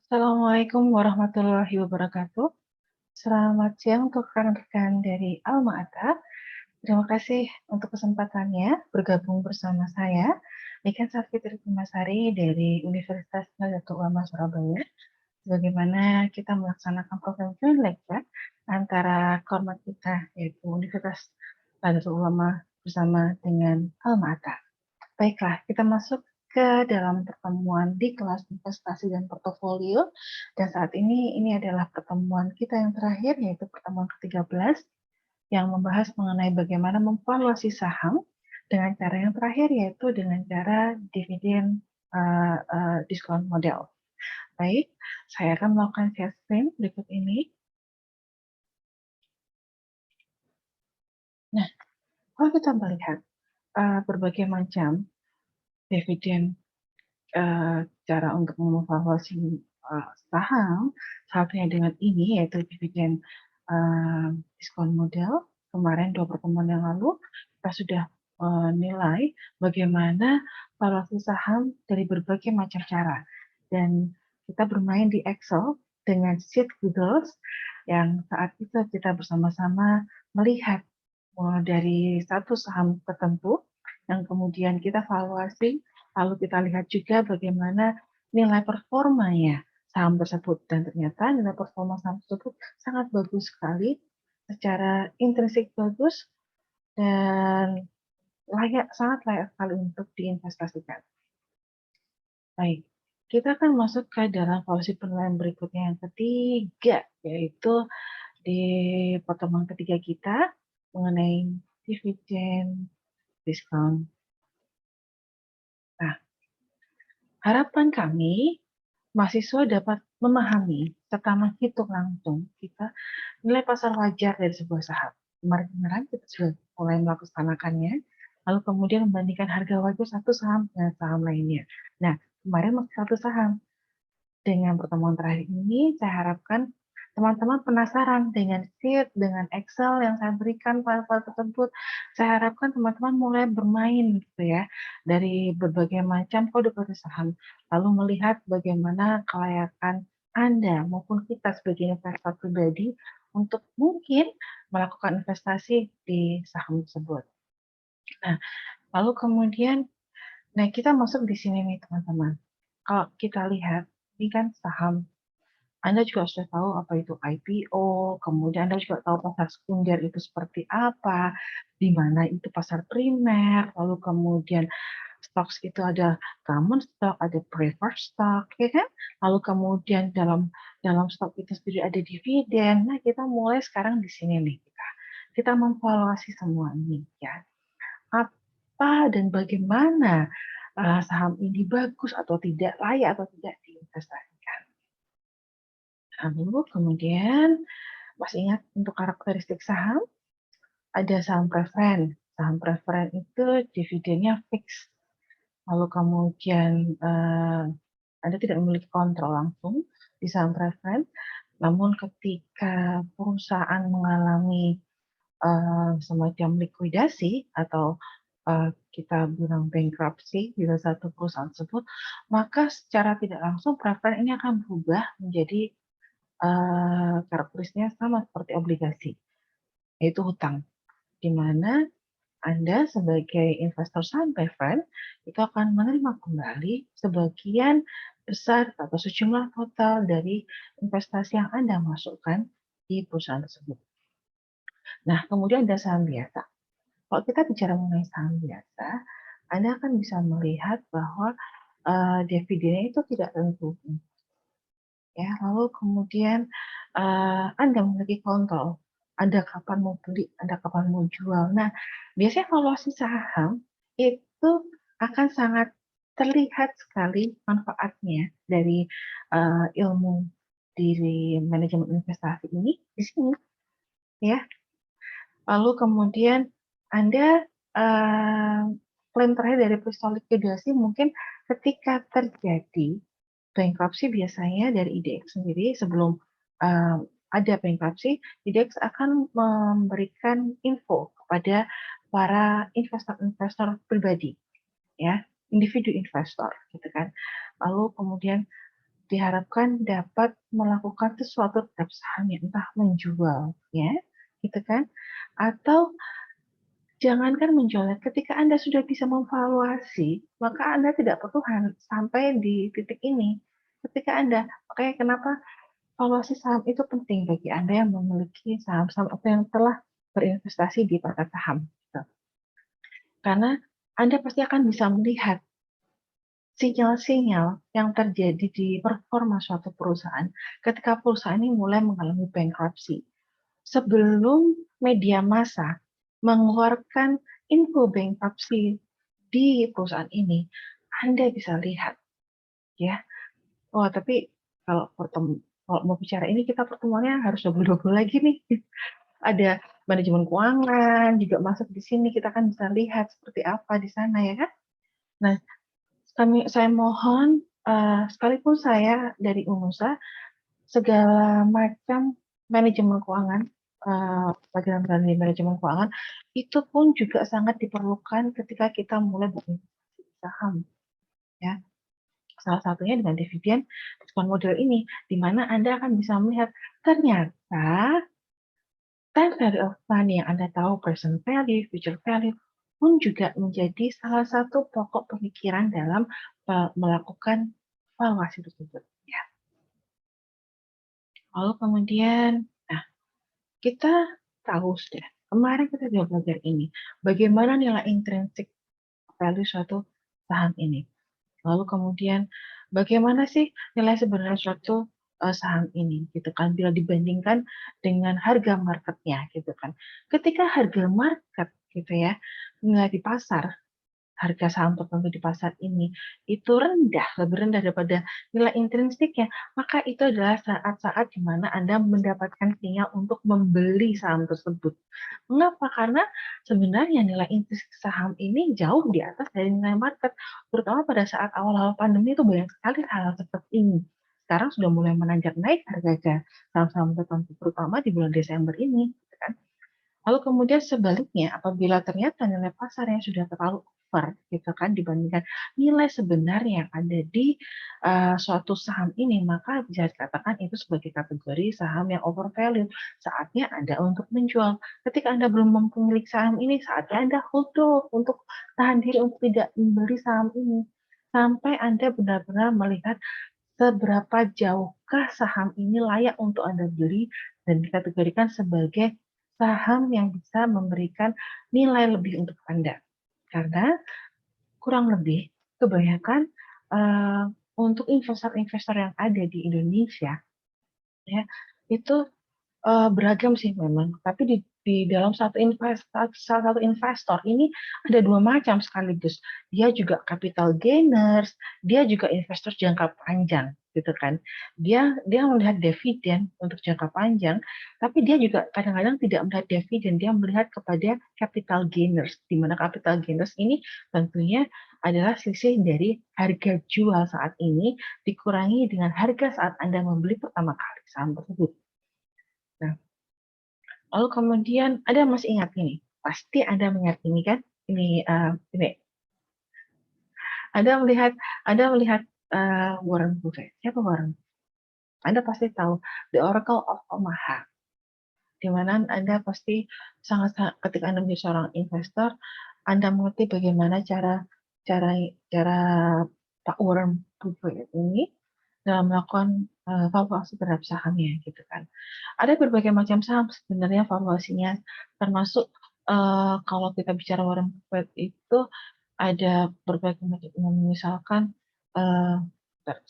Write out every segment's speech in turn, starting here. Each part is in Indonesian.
Assalamualaikum warahmatullahi wabarakatuh. Selamat siang untuk rekan-rekan dari Alma Ata. Terima kasih untuk kesempatannya bergabung bersama saya, Niken Safitri Kumasari dari Universitas Nahdlatul Ulama Surabaya. Sebagaimana kita melaksanakan program joint lecture antara kormat kita, yaitu Universitas Nahdlatul Ulama bersama dengan Alma Ata. Baiklah, kita masuk ke dalam pertemuan di kelas investasi dan portofolio. Dan saat ini adalah pertemuan kita yang terakhir, yaitu pertemuan ke-13, yang membahas mengenai bagaimana memvaluasi saham dengan cara yang terakhir, yaitu dengan cara dividen diskon model. Baik, saya akan melakukan share screen berikut ini. Nah, kalau kita melihat berbagai macam dividen cara untuk mevaluasi saham, satunya dengan ini yaitu dividen diskon model. Kemarin 2 pertemuan yang lalu kita sudah nilai bagaimana valuasi saham dari berbagai macam cara, dan kita bermain di Excel dengan sheet Googles yang saat itu kita bersama-sama melihat dari satu saham tertentu yang kemudian kita valuasi. Lalu kita lihat juga bagaimana nilai performanya saham tersebut, dan ternyata nilai performa saham tersebut sangat bagus sekali, secara intrinsik bagus, dan sangat layak sekali untuk diinvestasikan. Baik, kita akan masuk ke dalam valuasi penilaian berikutnya yang ketiga, yaitu di pertemuan ketiga kita mengenai dividen diskon. Nah, harapan kami mahasiswa dapat memahami serta menghitung langsung nilai pasar wajar dari sebuah saham. Kemarin kita sudah mulai melaksanakannya, lalu kemudian membandingkan harga wajar satu saham dengan saham lainnya. Nah, kemarin masih satu saham. Dengan pertemuan terakhir ini, saya harapkan teman-teman penasaran dengan sheet, dengan Excel yang saya berikan file-file tersebut. Saya harapkan teman-teman mulai bermain gitu ya, dari berbagai macam kode-kode saham, lalu melihat bagaimana kelayakan Anda maupun kita sebagai investor pribadi untuk mungkin melakukan investasi di saham tersebut. Nah, lalu kemudian, kita masuk di sini nih teman-teman. Kalau kita lihat, ini kan saham, Anda juga sudah tahu apa itu IPO, kemudian Anda juga tahu pasar sekunder itu seperti apa, di mana itu pasar primer, lalu kemudian stocks itu ada common stock, ada preferred stock, ya kan? Lalu kemudian dalam stok itu sendiri ada dividen. Nah, kita mulai sekarang di sini nih kita memvaluasi semua ini ya. Apa dan bagaimana saham ini bagus atau tidak, layak atau tidak diinvestasikan. Lalu kemudian masih ingat untuk karakteristik saham? Ada saham preferen. Saham preferen itu dividennya fix. Lalu kemudian Anda tidak memiliki kontrol langsung di saham preferen, namun ketika perusahaan mengalami semacam likuidasi atau kita bilang bankruptcy di satu perusahaan tersebut, maka secara tidak langsung preferen ini akan berubah menjadi karakteristiknya sama seperti obligasi, yaitu hutang, di mana Anda sebagai investor saham preferen itu akan menerima kembali sebagian besar atau sejumlah total dari investasi yang Anda masukkan di perusahaan tersebut. Nah, kemudian ada saham biasa. Kalau kita bicara mengenai saham biasa, Anda akan bisa melihat bahwa dividennya itu tidak tentu. Ya, lalu kemudian Anda memiliki kontrol. Anda kapan mau beli, Anda kapan mau jual. Nah, biasanya valuasi saham itu akan sangat terlihat sekali manfaatnya dari ilmu diri manajemen investasi ini di sini, ya. Lalu kemudian Anda klaim terakhir dari peristiwa likuidasi mungkin ketika terjadi bankruptcy, biasanya dari IDX sendiri sebelum ada bankruptcy, IDX akan memberikan info kepada para investor-investor pribadi, ya, individu investor, gitu kan. Lalu kemudian diharapkan dapat melakukan sesuatu terhadap sahamnya, entah menjual, ya, gitu kan? Atau jangankan menjualnya, ketika Anda sudah bisa memvaluasi, maka Anda tidak perlu sampai di titik ini. Ketika Anda, makanya kenapa valuasi saham itu penting bagi Anda yang memiliki saham-saham atau yang telah berinvestasi di pasar saham. Gitu. Karena Anda pasti akan bisa melihat sinyal-sinyal yang terjadi di performa suatu perusahaan ketika perusahaan ini mulai mengalami bankruptcy. Sebelum media massa mengeluarkan info bankruptcy di perusahaan ini, Anda bisa lihat, ya. Oh, tapi kalau mau bicara ini kita pertemuannya harus double-double lagi nih. Ada manajemen keuangan juga masuk di sini, kita kan bisa lihat seperti apa di sana, ya kan? Nah, saya mohon, sekalipun saya dari Unusa, segala macam manajemen keuangan, pelajaran di manajemen keuangan, itu pun juga sangat diperlukan ketika kita mulai berinvestasi di saham, ya. Salah satunya dengan dividen diskon model ini, di mana Anda akan bisa melihat ternyata time value of money yang Anda tahu, present value, future value, pun juga menjadi salah satu pokok pemikiran dalam melakukan valuasi tersebut. Ya. Lalu kemudian, nah, kita tahu sudah, kemarin kita juga belajar ini, bagaimana nilai intrinsik value suatu saham ini. Lalu kemudian, bagaimana sih nilai sebenarnya suatu saham ini, gitu kan, bila dibandingkan dengan harga marketnya, gitu kan. Ketika harga market, gitu ya, nggak di pasar, harga saham tertentu di pasar ini itu rendah, lebih rendah daripada nilai intrinsiknya, maka itu adalah saat-saat di mana Anda mendapatkan sinyal untuk membeli saham tersebut. Mengapa? Karena sebenarnya nilai intrinsik saham ini jauh di atas dari nilai market, terutama pada saat awal-awal pandemi itu banyak sekali hal seperti ini. Sekarang sudah mulai menanjak naik harga saham-saham tertentu, terutama di bulan Desember ini, gitu kan. Lalu kemudian sebaliknya, apabila ternyata nilai pasarnya sudah terlalu over, gitu kan, dibandingkan nilai sebenarnya yang ada di suatu saham ini, maka bisa dikatakan itu sebagai kategori saham yang overvalue. Saatnya Anda untuk menjual. Ketika Anda belum mampu milik saham ini, saatnya Anda hold off untuk tahan diri untuk tidak membeli saham ini. Sampai Anda benar-benar melihat seberapa jauhkah saham ini layak untuk Anda beli dan dikategorikan sebagai saham yang bisa memberikan nilai lebih untuk Anda. Karena kurang lebih kebanyakan untuk investor-investor yang ada di Indonesia, ya, itu beragam sih memang, tapi di dalam salah satu investor ini ada dua macam sekaligus. Dia juga capital gainers, dia juga investor jangka panjang, gitu kan. Dia dia melihat dividen untuk jangka panjang, tapi dia juga kadang-kadang tidak melihat dividen, dia melihat kepada capital gainers, di mana capital gainers ini tentunya adalah selisih dari harga jual saat ini dikurangi dengan harga saat Anda membeli pertama kali saham tersebut. Nah, lalu kemudian Anda masih ingat ini, pasti Anda mengingat ini kan? Ini Anda melihat Warren Buffett. Siapa Warren? Anda pasti tahu The Oracle of Omaha. Di mana Anda pasti sangat ketika Anda menjadi seorang investor, Anda mengerti bagaimana cara cara cara Pak Warren Buffett ini dalam melakukan valuasi terhadap sahamnya, gitu kan. Ada berbagai macam saham sebenarnya valuasinya, termasuk kalau kita bicara Warren Buffett itu ada berbagai macam, misalkan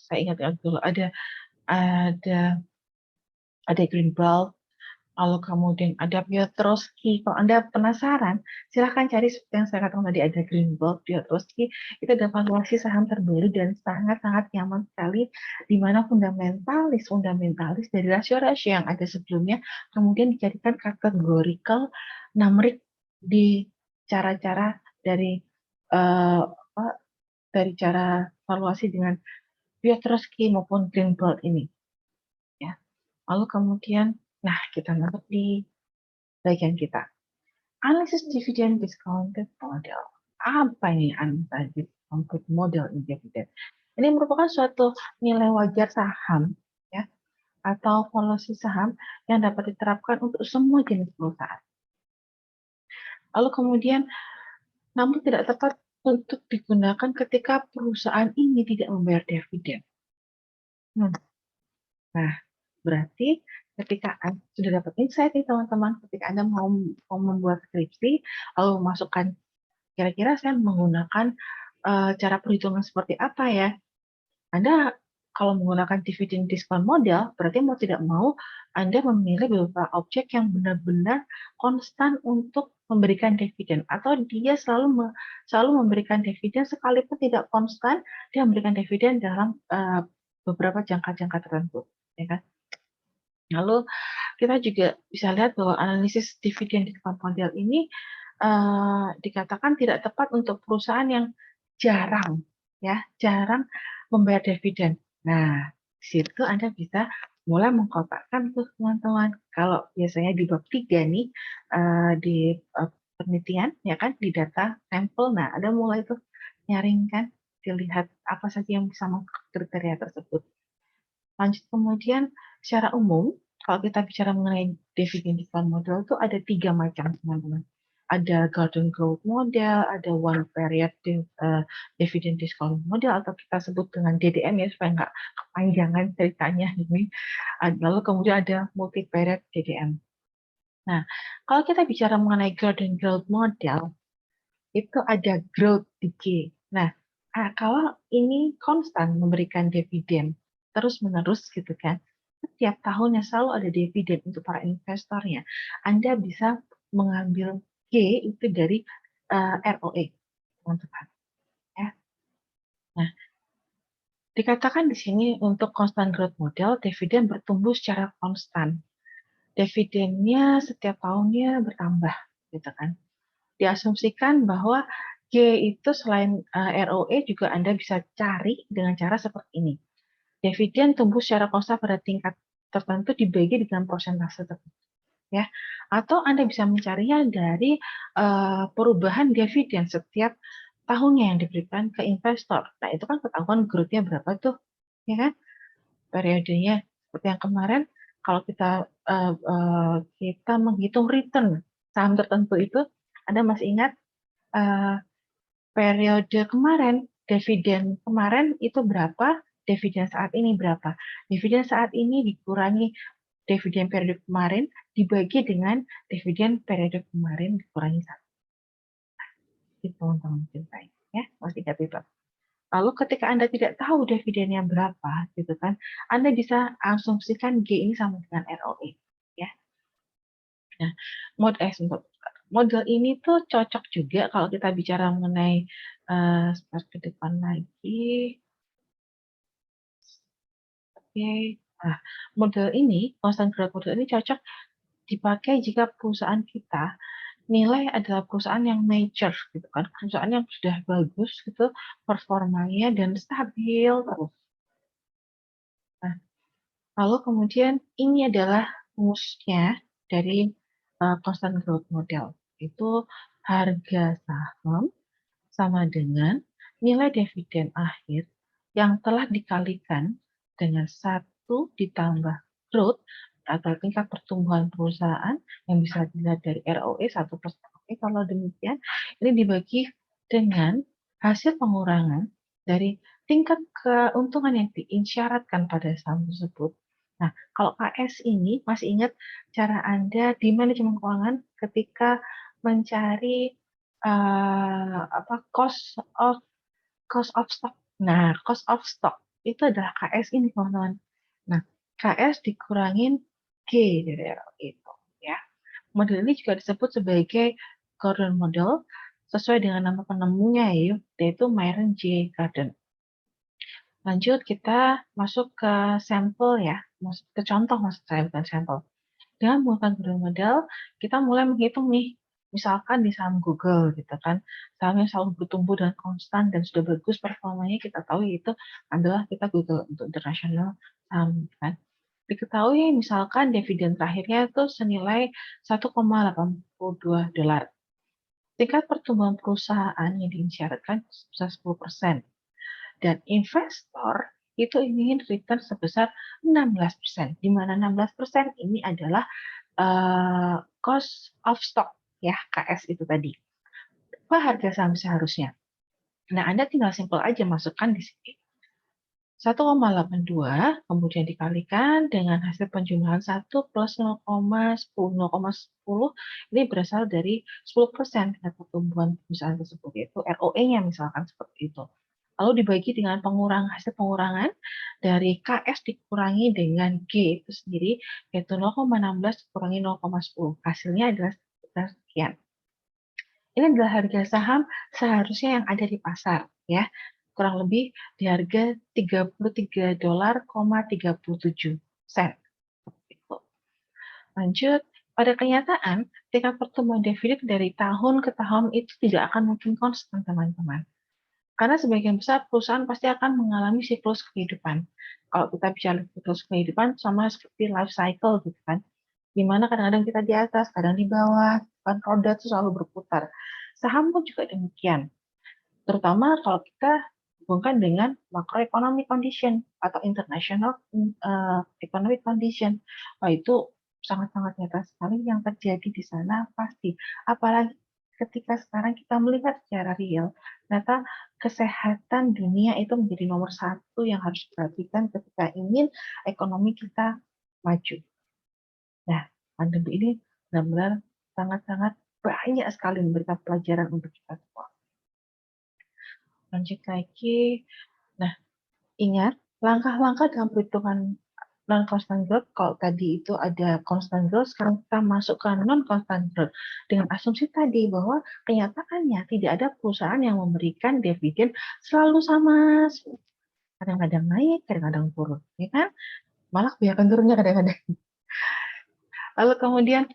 saya ingat dulu ada ada Greenbelt, lalu kemudian ada Piotrowski. Kalau Anda penasaran, silahkan cari seperti yang saya katakan tadi, ada Greenbelt, Piotrowski. Itu ada valuasi saham terbaru dan sangat-sangat nyaman sekali, di mana fundamentalis dari rasio-rasio yang ada sebelumnya, kemudian dijadikan kategorikal numeric di cara-cara dari dari cara valuasi dengan Piotrowski maupun Greenbelt ini. Ya. Lalu kemudian, nah kita masuk di bagian kita. Analisis dividend discounted model. Apa ini analisis discounted model in dividend? Ini merupakan suatu nilai wajar saham, ya, atau valuasi saham yang dapat diterapkan untuk semua jenis perusahaan. Lalu kemudian, namun tidak tepat untuk digunakan ketika perusahaan ini tidak membayar dividen. Hmm. Nah, berarti ketika sudah dapat insight nih teman-teman, ketika Anda mau membuat skripsi, lalu memasukkan kira-kira saya menggunakan cara perhitungan seperti apa ya? Anda kalau menggunakan dividend discount model, berarti mau tidak mau Anda memilih beberapa objek yang benar-benar konstan untuk memberikan dividen, atau dia selalu memberikan dividen sekalipun tidak konstan, dia memberikan dividen dalam beberapa jangka-jangka tertentu, ya kan? Lalu kita juga bisa lihat bahwa analisis dividen discount model ini dikatakan tidak tepat untuk perusahaan yang jarang membayar dividen. Nah, di situ Anda bisa mulai mengkotakkan tuh teman-teman. Kalau biasanya di bab 3 nih di penelitian ya kan di data sampel. Nah, Anda mulai tuh nyaring kan, dilihat apa saja yang bisa masuk kriteria tersebut. Lanjut kemudian secara umum, kalau kita bicara mengenai dividen discount model itu ada 3 macam teman-teman. Ada golden growth model, ada one period dividend discount model, atau kita sebut dengan DDM ya supaya nggak kepanjangan ceritanya ini. Lalu kemudian ada multi period DDM. Nah, kalau kita bicara mengenai golden growth model, itu ada growth decay. Nah, kalau ini konstan memberikan dividen terus-menerus gitu kan, setiap tahunnya selalu ada dividen untuk para investornya, Anda bisa mengambil G itu dari ROE, teman-teman. Ya. Nah, dikatakan di sini untuk constant growth model, dividen bertumbuh secara konstan. Dividennya setiap tahunnya bertambah, gitu kan. Diasumsikan bahwa G itu selain ROE juga Anda bisa cari dengan cara seperti ini. Dividen tumbuh secara konstan pada tingkat tertentu dibagi dengan persentase tertentu. Ya, atau Anda bisa mencarinya dari perubahan dividen setiap tahunnya yang diberikan ke investor. Nah, itu kan ketahuan growth-nya berapa tuh, ya kan? Periodenya seperti yang kemarin, kalau kita menghitung return saham tertentu itu, Anda masih ingat periode kemarin, dividen kemarin itu berapa, dividen saat ini berapa. Dividen saat ini dikurangi dividen periode kemarin dibagi dengan dividen periode kemarin dikurangi 1. Itu teman-teman cintai. Ya, masih ingat itu. Lalu ketika Anda tidak tahu dividennya berapa, gitu kan, Anda bisa asumsikan G ini sama dengan ROE. Ya. Nah, model ini tuh cocok juga kalau kita bicara mengenai ke depan lagi. Oke. Nah, model ini, constant growth model ini cocok dipakai jika perusahaan kita nilai adalah perusahaan yang mature gitu kan, perusahaan yang sudah bagus gitu performanya dan stabil terus. Nah, lalu kemudian ini adalah rumusnya dari constant growth model. Itu harga saham sama dengan nilai dividen akhir yang telah dikalikan dengan 1 ditambah growth atau tingkat pertumbuhan perusahaan yang bisa dilihat dari ROE 1%. Oke, kalau demikian, ini dibagi dengan hasil pengurangan dari tingkat keuntungan yang diisyaratkan pada saham tersebut. Nah, kalau KS ini masih ingat cara Anda di manajemen keuangan ketika mencari cost of stock. Nah, cost of stock itu adalah KS ini, teman-teman. Nah, KS dikurangin G dari itu, ya. Model ini juga disebut sebagai Gordon Model sesuai dengan nama penemunya yaitu Myron J. Gordon. Lanjut kita masuk ke sampel ya, ke contoh maksud saya bukan sampel. Dengan menggunakan Gordon Model, kita mulai menghitung nih, misalkan di saham Google gitu kan, saham yang selalu bertumbuh dan konstan dan sudah bagus performanya, kita tahu itu adalah kita Google untuk internasional saham kan. Diketahui misalkan dividen terakhirnya itu senilai 1,82 dolar. Tingkat pertumbuhan perusahaan yang diisyaratkan sebesar 10%. dan investor itu ingin return sebesar 16%, di mana 16% ini adalah cost of stock, ya, KS itu tadi. Apa harga saham seharusnya? Nah, Anda tinggal simpel aja masukkan di sini 1,82 kemudian dikalikan dengan hasil penjumlahan 1 plus 0,10 ini berasal dari 10% tingkat pertumbuhan perusahaan tersebut, yaitu ROE-nya misalkan seperti itu. Lalu dibagi dengan hasil pengurangan dari KS dikurangi dengan G itu sendiri, yaitu 0,16 dikurangi 0,10. Hasilnya adalah sekian. Ini adalah harga saham seharusnya yang ada di pasar, ya. Kurang lebih di harga $33,37. Lanjut, pada kenyataan, tingkat pertumbuhan dividen dari tahun ke tahun itu tidak akan mungkin konstan, teman-teman. Karena sebagian besar perusahaan pasti akan mengalami siklus kehidupan. Kalau kita bicara siklus kehidupan, sama seperti life cycle, gitu kan. Di mana kadang-kadang kita di atas, kadang di bawah, kan roda itu selalu berputar. Saham pun juga demikian. Terutama kalau kita hubungkan dengan macroeconomic condition atau international economic condition. Wah, itu sangat-sangat nyata sekali yang terjadi di sana pasti. Apalagi ketika sekarang kita melihat secara real, ternyata kesehatan dunia itu menjadi nomor satu yang harus diperhatikan ketika ingin ekonomi kita maju. Nah, pandemi ini benar-benar sangat-sangat banyak sekali memberikan pelajaran untuk kita semua. Lanjut lagi. Nah, ingat langkah-langkah dalam perhitungan non-constant growth. Kalau tadi itu ada constant growth, sekarang kita masuk ke non-constant growth. Dengan asumsi tadi bahwa kenyataannya tidak ada perusahaan yang memberikan dividen selalu sama. Kadang-kadang naik, kadang-kadang turun. Ya kan? Malah kebanyakan turunnya kadang-kadang. Lalu kemudian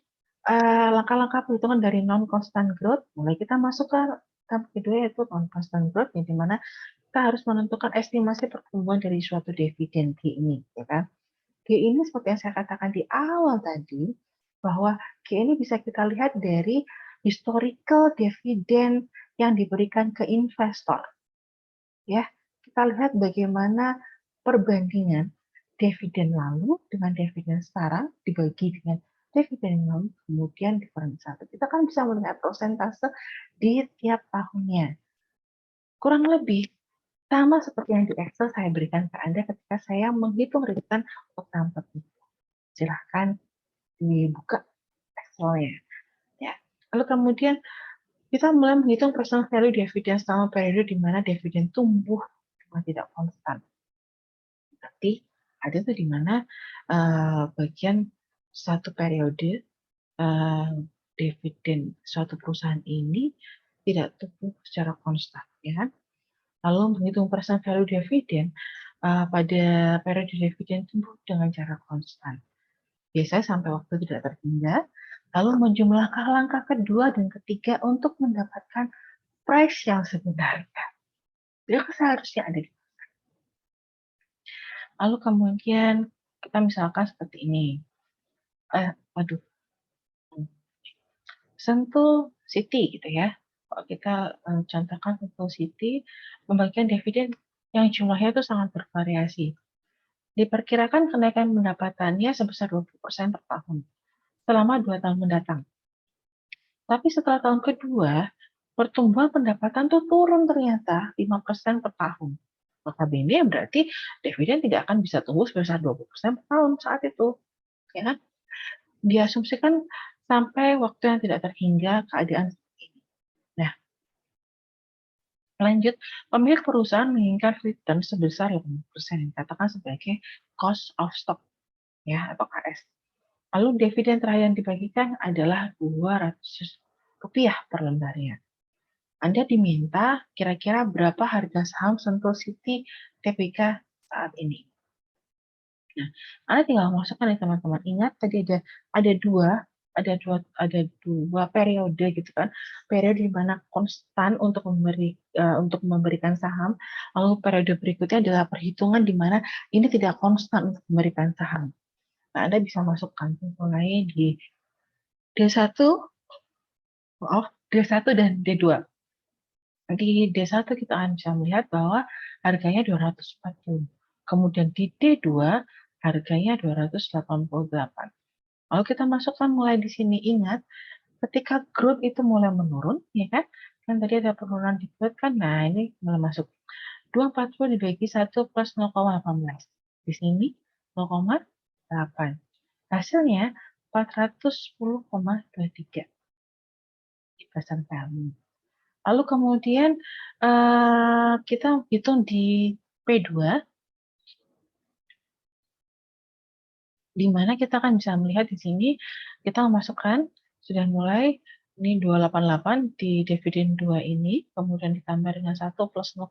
langkah-langkah perhitungan dari non-constant growth, mulai kita masuk ke tahap kedua yaitu non-constant growth, di mana kita harus menentukan estimasi pertumbuhan dari suatu dividen G ini, ya kan? G ini seperti yang saya katakan di awal tadi, bahwa G ini bisa kita lihat dari historical dividen yang diberikan ke investor. Ya, kita lihat bagaimana perbandingan dividen lalu dengan dividen sekarang dibagi dengan dividen lalu kemudian dikurangi 1. Kita kan bisa melihat persentase di tiap tahunnya. Kurang lebih sama seperti yang di Excel saya berikan ke Anda ketika saya menghitung return untuk saham tertentu. Silahkan dibuka Excel-nya. Ya. Lalu kemudian kita mulai menghitung personal value dividen selama periode di mana dividen tumbuh cuma tidak konstan. Tapi ada tuh di mana bagian satu periode dividen suatu perusahaan ini tidak tumbuh secara konstan, ya kan? Lalu menghitung persen value dividen pada periode dividen tumbuh dengan cara konstan. Biasanya sampai waktu tidak terhingga, lalu menjumlahkan langkah kedua dan ketiga untuk mendapatkan price yang sebenarnya. Dia seharusnya ada di. Lalu kemudian kita misalkan seperti ini. Sentul City gitu ya. Kalau kita contohkan Sentul City, pembagian dividen yang jumlahnya itu sangat bervariasi. Diperkirakan kenaikan pendapatannya sebesar 20% per tahun selama 2 tahun mendatang. Tapi setelah tahun kedua, pertumbuhan pendapatan tuh turun ternyata 5% per tahun. Maka BNI berarti dividen tidak akan bisa tumbuh sebesar 20% per tahun saat itu. Ya kan? Diasumsikan sampai waktu yang tidak terhingga keadaan seperti ini. Nah, lanjut, pemilik perusahaan menginginkan return sebesar 80%, dikatakan sebagai cost of stock, ya, atau KS. Lalu dividen terakhir yang dibagikan adalah Rp200 per lembarnya. Anda diminta kira-kira berapa harga saham Sentul City TBK saat ini. Nah, Anda tinggal masukkan ya teman-teman. Ingat tadi ada dua periode gitu kan. Periode di mana konstan untuk memberikan saham, lalu periode berikutnya adalah perhitungan di mana ini tidak konstan untuk memberikan saham. Nah, Anda bisa masukkan mulai di D1, D1 dan D2. Di D1 kita akan bisa melihat bahwa harganya 240. Kemudian di D2 harganya 288. Lalu kita masukkan mulai di sini, ingat ketika growth itu mulai menurun, ya kan? Kan tadi ada penurunan di growth kan? Nah, ini mulai masuk. 240 dibagi 1 plus 0,18. Di sini 0,8. Hasilnya 410,23 di present value. Lalu kemudian kita hitung di P2, di mana kita akan bisa melihat di sini kita memasukkan sudah mulai ini 288 di dividen 2 ini, kemudian ditambah dengan 1 plus 0,05,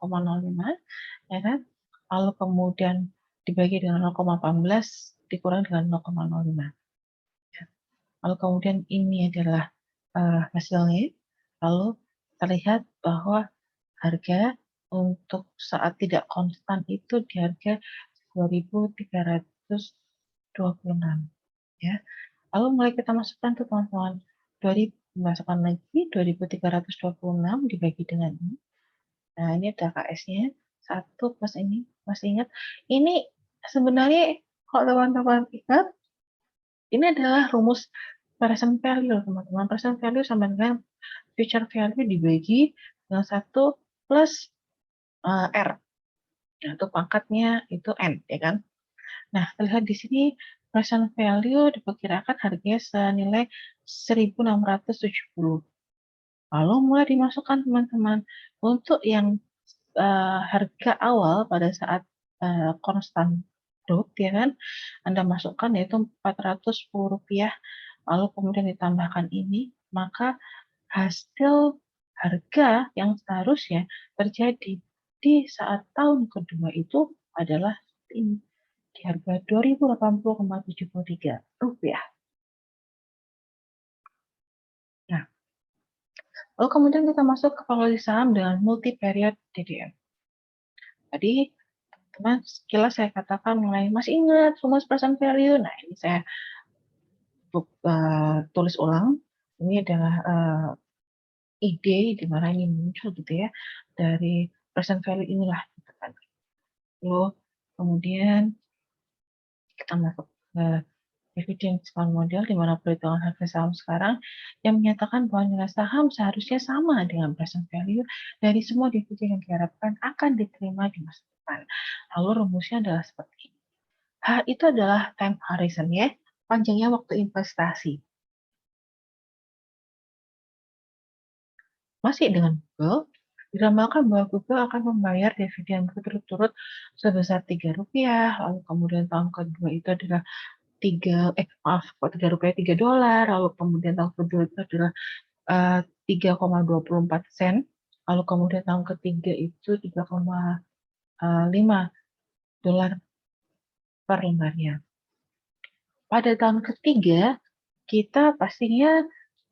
ya kan? Lalu kemudian dibagi dengan 0,18 dikurang dengan 0,05. Ya. Lalu kemudian ini adalah hasilnya. Lalu terlihat bahwa harga untuk saat tidak konstan itu di harga 2.326, ya. Lalu mulai kita masukkan tuh teman-teman, 2000 masukkan lagi 2.326 dibagi dengan ini. Nah, ini ada KS-nya 1 plus ini. Masih ingat? Ini sebenarnya kalau teman-teman ingat, ini adalah rumus present value, teman-teman. Present value sama dengan future value dibagi dengan 1 plus R. Nah, itu pangkatnya itu N, ya kan? Nah, terlihat di sini present value diperkirakan harganya senilai 1.670. Lalu mulai dimasukkan teman-teman. Untuk yang harga awal pada saat konstan growth, ya kan, Anda masukkan yaitu Rp410, lalu kemudian ditambahkan ini, maka hasil harga yang seharusnya terjadi di saat tahun kedua itu adalah ini, di harga Rp2.080,73. Nah, lalu kemudian kita masuk ke valuasi saham dengan multi period DDM. Tadi teman sekilas saya katakan mulai masih ingat rumus present value. Nah, ini saya tulis ulang. Ini adalah ide di mana ini muncul gitu ya dari present value inilah gitu kan. Lalu kemudian kita masuk ke dividen discount model di mana perhitungan harga saham sekarang yang menyatakan bahwa nilai saham seharusnya sama dengan present value dari semua dividen yang diharapkan akan diterima di masa depan. Lalu rumusnya adalah seperti ini. H itu adalah time horizon ya, panjangnya waktu investasi. Masih dengan Google, diramalkan bahwa Google akan membayar dividen berturut-turut sebesar Rp3, lalu kemudian tahun kedua itu adalah $3, lalu kemudian tahun kedua itu adalah 3,24 sen, lalu kemudian tahun ketiga itu $3,5 per lembarnya. Pada tahun ketiga, kita pastinya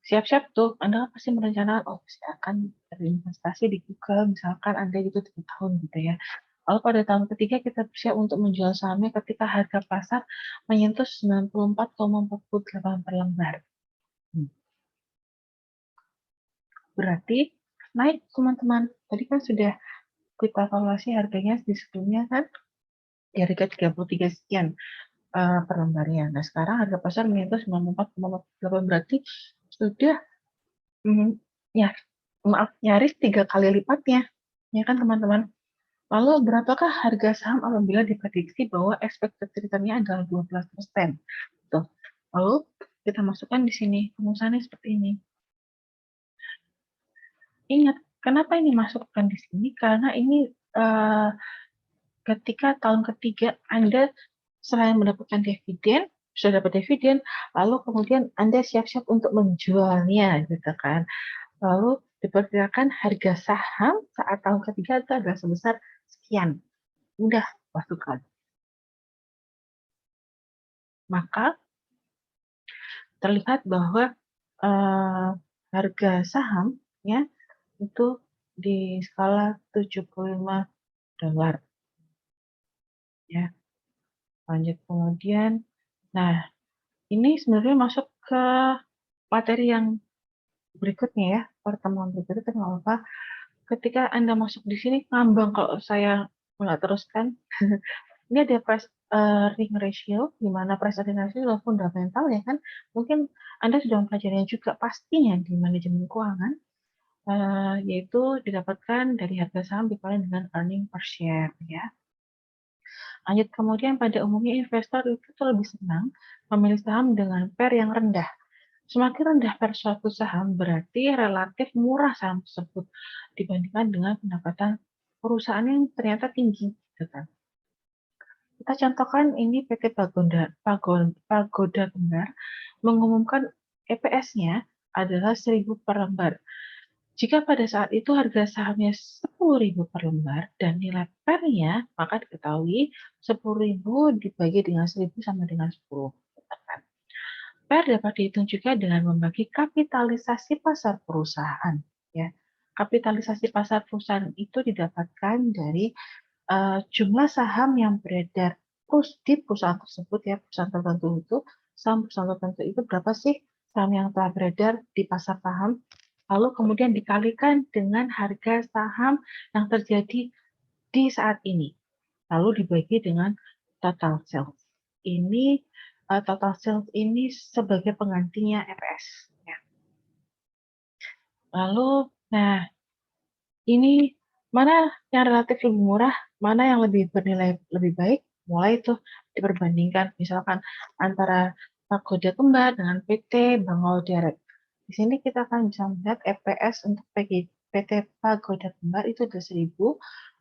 siap-siap tuh, Anda pasti merencanakan, oh saya akan berinvestasi di Google, misalkan Anda gitu 3 tahun gitu ya. Lalu pada tahun ketiga kita bersiap untuk menjual sahamnya ketika harga pasar menyentuh 94,48 per lembar. Berarti naik teman-teman. Tadi kan sudah kita evaluasi harganya di sebelumnya kan di harga 33 sekian per lembarnya. Nah sekarang harga pasar menyentuh 94,48, berarti sudah ya maaf nyaris 3 kali lipatnya, ya kan teman-teman. Lalu berapakah harga saham apabila diprediksi bahwa expected return-nya adalah 12%? Tuh. Lalu kita masukkan di sini rumusannya seperti ini. Ingat, kenapa ini masukkan di sini? Karena ini ketika tahun ketiga Anda selain mendapatkan dividen, sudah dapat dividen, lalu kemudian Anda siap-siap untuk menjualnya, gitu kan. Lalu diperkirakan harga saham saat tahun ketiga itu adalah sebesar sekian. Udah masukkan. Maka terlihat bahwa harga saham ya itu di skala $75 ya. Lanjut kemudian, nah ini sebenarnya masuk ke materi yang berikutnya ya, pertemuan berikutnya nggak apa-apa. ketika Anda masuk di sini ngambang kalau saya nggak teruskan. Ini ada price earning ratio, di mana price earning ratio adalah fundamental ya kan. Mungkin Anda sudah mempelajarinya juga pastinya di manajemen keuangan, yaitu didapatkan dari harga saham dikali dengan earning per share ya. Lanjut kemudian pada umumnya investor itu lebih senang memilih saham dengan PER yang rendah. Semakin rendah PER suatu saham berarti relatif murah saham tersebut dibandingkan dengan pendapatan perusahaan yang ternyata tinggi gitu kan. Kita contohkan ini PT Pagoda Kembar mengumumkan EPS-nya adalah 1.000 per lembar. Jika pada saat itu harga sahamnya 10.000 per lembar dan nilai PER-nya, maka diketahui 10.000 dibagi dengan 1.000 sama dengan 10. PER dapat dihitung juga dengan membagi kapitalisasi pasar perusahaan. Ya. Kapitalisasi pasar perusahaan itu didapatkan dari jumlah saham yang beredar di perusahaan tersebut ya, perusahaan tertentu itu, saham perusahaan tertentu itu berapa sih saham yang telah beredar di pasar saham, lalu kemudian dikalikan dengan harga saham yang terjadi di saat ini, lalu dibagi dengan total sales. Ini total sales ini sebagai penggantinya EPS. Ya. Lalu, nah ini mana yang relatif lebih murah, mana yang lebih bernilai lebih baik, mulai itu diperbandingkan misalkan antara Pagoda Kembar dengan PT Bangau Direct. Di sini kita akan bisa melihat EPS untuk PT Pagoda Kembar itu ada 1.000,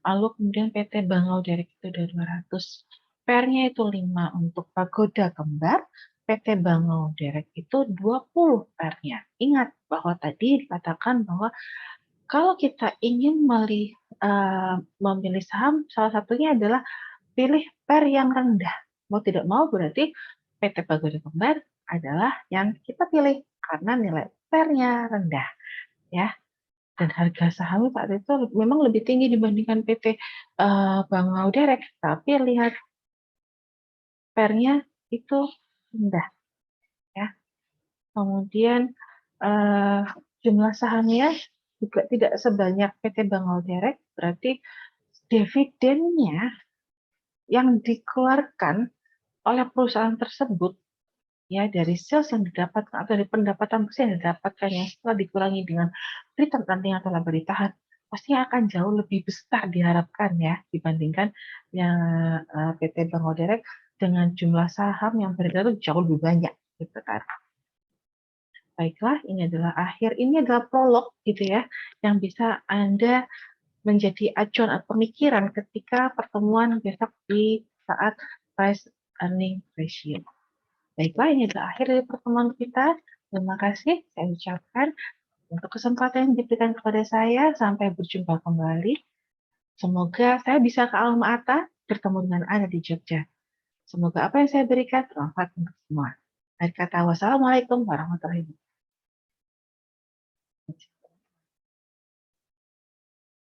lalu kemudian PT Bangau Direct itu ada 200. PER-nya itu 5 untuk Pagoda Kembar, PT Bangau Direct itu 20 PER-nya. Ingat bahwa tadi dikatakan bahwa kalau kita ingin memilih saham, salah satunya adalah pilih PER yang rendah. Mau tidak mau berarti PT Pagoda Kembar adalah yang kita pilih karena nilai PER-nya rendah, ya. Dan harga saham saat itu memang lebih tinggi dibandingkan PT Bangau Direct, tapi lihat PER-nya itu rendah, ya. Kemudian jumlah sahamnya juga tidak sebanyak PT Bangau Direct, berarti dividennya yang dikeluarkan oleh perusahaan tersebut ya dari sales yang didapatkan atau dari pendapatan bersih yang didapatkan yang setelah dikurangi dengan return nanti atau laba ditahan pastinya akan jauh lebih besar diharapkan ya dibandingkan yang PT Bangau Direct dengan jumlah saham yang beredar itu jauh lebih banyak gitu kan. Baiklah, ini adalah prolog gitu ya yang bisa Anda menjadi acuan atau pemikiran ketika pertemuan besok di saat price earning ratio. Baiklah, ini adalah akhir dari pertemuan kita. Terima kasih saya ucapkan untuk kesempatan yang diberikan kepada saya. Sampai berjumpa kembali. Semoga saya bisa ke Alma Ata bertemu dengan Anda di Jogja. Semoga apa yang saya berikan bermanfaat untuk semua. Akhir kata, wassalamualaikum warahmatullahi wabarakatuh.